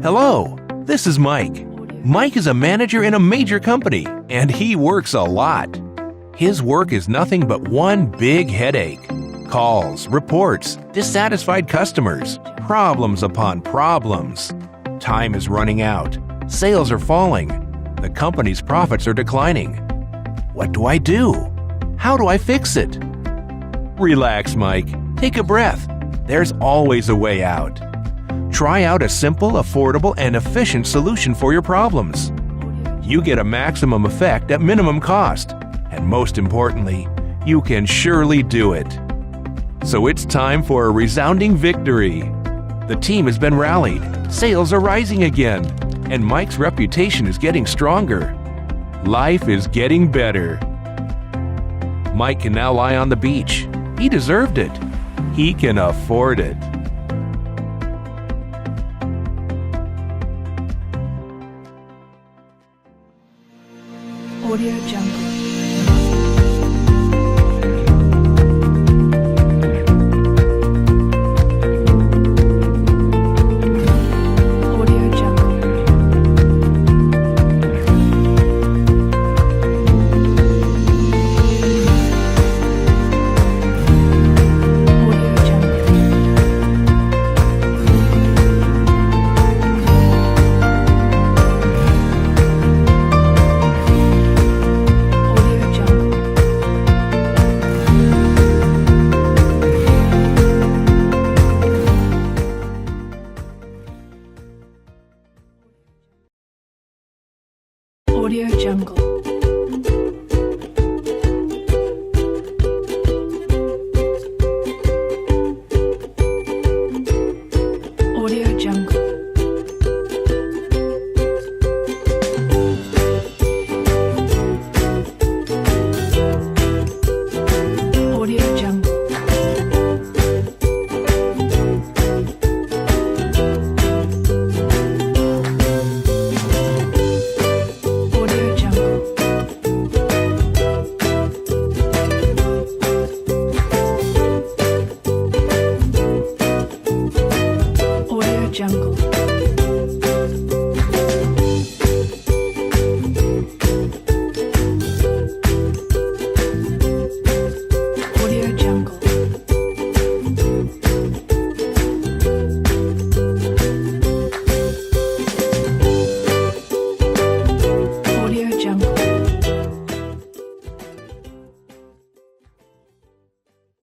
Hello, this is Mike. Mike is a manager in a major company, and he works a lot. His work is nothing but one big headache. Calls, reports, dissatisfied customers, problems upon problems. Time is running out. Sales are falling. The company's profits are declining. What do I do? How do I fix it? Relax, Mike. Take a breath. There's always a way out. Try out a simple, affordable, and efficient solution for your problems. You get a maximum effect at minimum cost. And most importantly, you can surely do it. So it's time for a resounding victory. The team has been rallied, sales are rising again, and Mike's reputation is getting stronger. Life is getting better. Mike can now lie on the beach. He deserved it. He can afford it. Audio Jungle.